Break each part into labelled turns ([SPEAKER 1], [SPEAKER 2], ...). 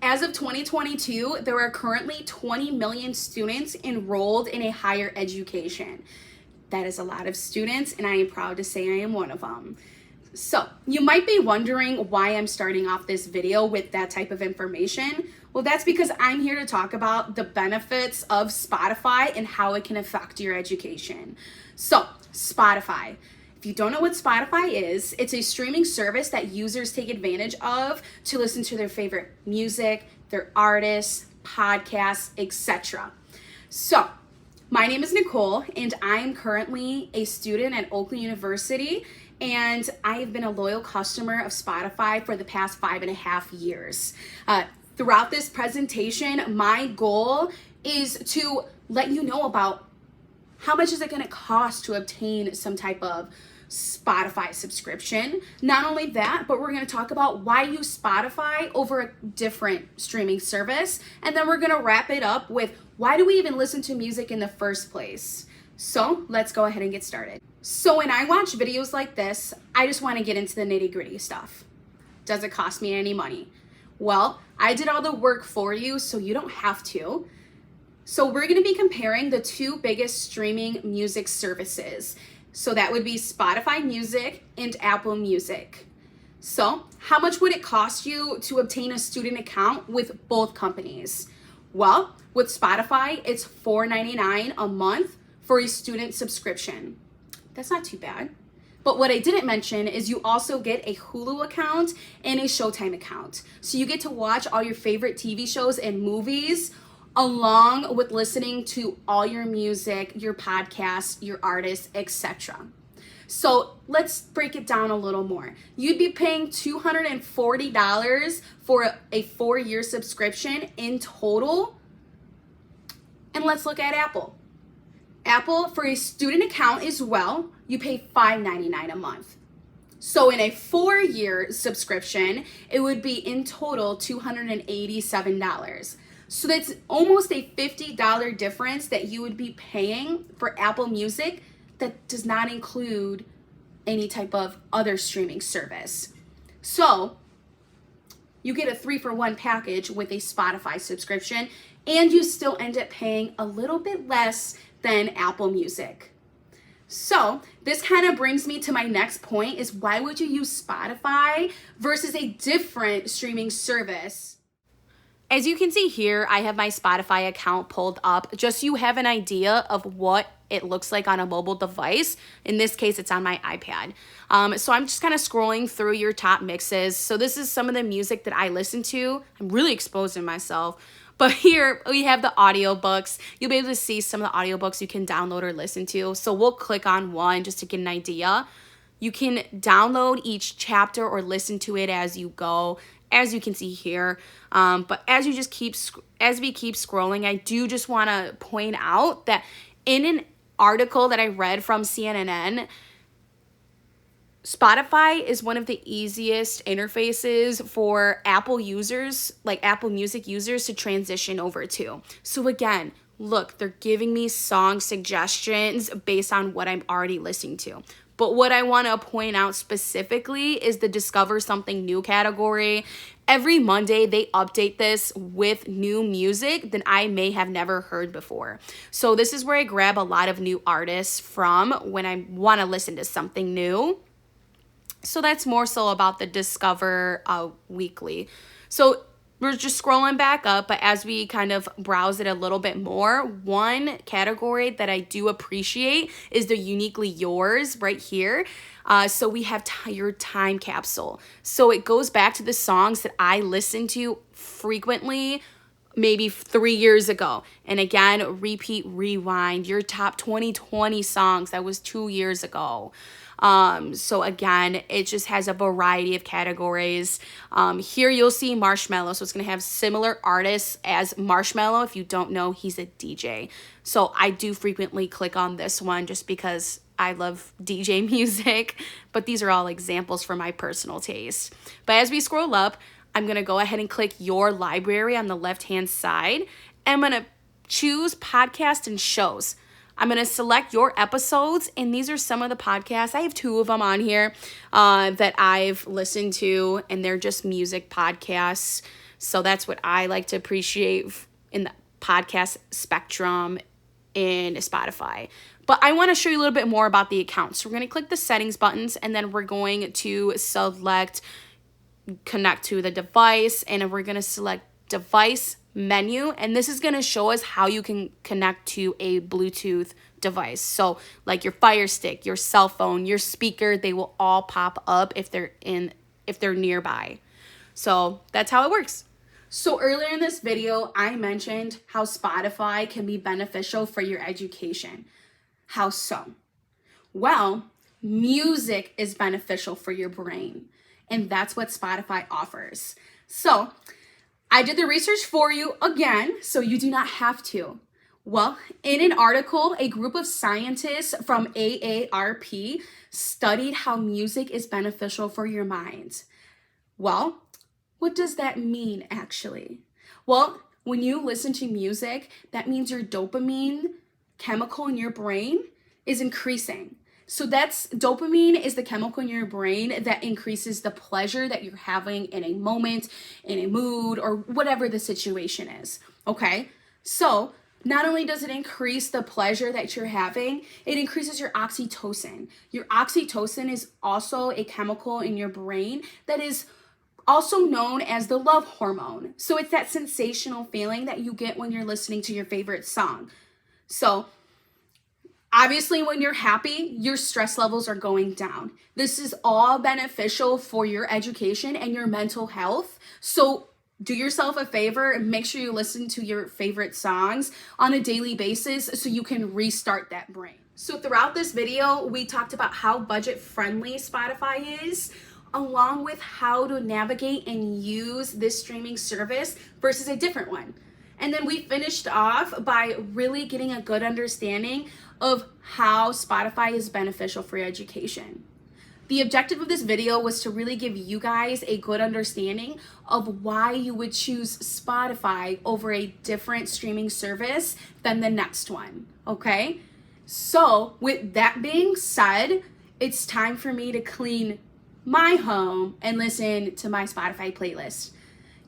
[SPEAKER 1] As of 2022, there are currently 20 million students enrolled in a higher education. That is a lot of students, and I am proud to say I am one of them. So you might be wondering why I'm starting off this video with that type of information. Well, that's because I'm here to talk about the benefits of Spotify and how it can affect your education. So Spotify. If you don't know what Spotify is, it's a streaming service that users take advantage of to listen to their favorite music, their artists, podcasts, etc. So my name is Nicole, and I am currently a student at Oakland University, and I have been a loyal customer of Spotify for the past 5.5 years. Throughout this presentation, my goal is to let you know about how much is it going to cost to obtain some type of Spotify subscription. Not only that, but we're going to talk about why use Spotify over a different streaming service, and then we're going to wrap it up with why do we even listen to music in the first place. So let's go ahead and get started. So when I watch videos like this, I just want to get into the nitty-gritty stuff. Does it cost me any money? Well, I did all the work for you, so you don't have to. So we're going to be comparing the two biggest streaming music services. So that would be Spotify Music and Apple Music. So how much would it cost you to obtain a student account with both companies? Well, with Spotify, it's $4.99 a month for a student subscription. That's not too bad. But what I didn't mention is you also get a Hulu account and a Showtime account. So you get to watch all your favorite TV shows and movies along with listening to all your music, your podcasts, your artists, etc. So let's break it down a little more. You'd be paying $240 for a 4-year subscription in total. And let's look at Apple. Apple, for a student account as well, you pay $5.99 a month. So in a 4-year subscription, it would be in total $287. So that's almost a $50 difference that you would be paying for Apple Music that does not include any type of other streaming service. So you get a 3-for-1 package with a Spotify subscription, and you still end up paying a little bit less than Apple Music. So this kind of brings me to my next point is why would you use Spotify versus a different streaming service? As you can see here, I have my Spotify account pulled up just so you have an idea of what it looks like on a mobile device. In this case, it's on my iPad. So I'm just kind of scrolling through your top mixes. So this is some of the music that I listen to. I'm really exposing myself. But here we have the audiobooks. You'll be able to see some of the audiobooks you can download or listen to. So we'll click on one just to get an idea. You can download each chapter or listen to it as you go, as you can see here. But as we keep scrolling, I do just want to point out that in an article that I read from CNN, Spotify is one of the easiest interfaces for Apple users, like Apple Music users, to transition over to. So again, look, they're giving me song suggestions based on what I'm already listening to. But what I want to point out specifically is the Discover Something New category. Every Monday, they update this with new music that I may have never heard before. So this is where I grab a lot of new artists from when I want to listen to something new. So that's more so about the Discover Weekly. So we're just scrolling back up, but as we kind of browse it a little bit more, one category that I do appreciate is the Uniquely Yours right here. So we have your time capsule. So it goes back to the songs that I listen to frequently, maybe 3 years ago. And again, repeat, rewind, your top 2020 songs. That was 2 years ago. So again, it just has a variety of categories. Here you'll see Marshmello. So it's going to have similar artists as Marshmello. If you don't know, he's a DJ. So I do frequently click on this one just because I love DJ music, but these are all examples for my personal taste. But as we scroll up, I'm going to go ahead and click Your Library on the left-hand side. And I'm going to choose Podcast and Shows. I'm going to select your episodes, and these are some of the podcasts. I have 2 of them on here that I've listened to, and they're just music podcasts. So that's what I like to appreciate in the podcast spectrum in Spotify. But I want to show you a little bit more about the account. So we're going to click the settings buttons, and then we're going to select connect to the device, and we're going to select device menu, and this is going to show us how you can connect to a Bluetooth device. So like your Fire Stick, your cell phone, your speaker, they will all pop up if they're nearby. So that's how it works. So earlier in this video, I mentioned how Spotify can be beneficial for your education. How so? Well, music is beneficial for your brain, and that's what Spotify offers. So I did the research for you again, so you do not have to. Well, in an article, a group of scientists from AARP studied how music is beneficial for your mind. Well, what does that mean actually? Well, when you listen to music, that means your dopamine chemical in your brain is increasing. So dopamine is the chemical in your brain that increases the pleasure that you're having in a moment, in a mood, or whatever the situation is, okay? So not only does it increase the pleasure that you're having, it increases your oxytocin. Your oxytocin is also a chemical in your brain that is also known as the love hormone. So it's that sensational feeling that you get when you're listening to your favorite song. So obviously, when you're happy, your stress levels are going down. This is all beneficial for your education and your mental health. So do yourself a favor and make sure you listen to your favorite songs on a daily basis so you can restart that brain. So throughout this video, we talked about how budget-friendly Spotify is, along with how to navigate and use this streaming service versus a different one. And then we finished off by really getting a good understanding of how Spotify is beneficial for your education. The objective of this video was to really give you guys a good understanding of why you would choose Spotify over a different streaming service than the next one, okay? So with that being said, it's time for me to clean my home and listen to my Spotify playlist.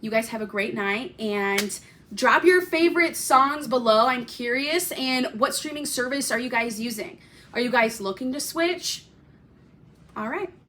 [SPEAKER 1] You guys have a great night, and drop your favorite songs below. I'm curious. And what streaming service are you guys using? Are you guys looking to switch? All right.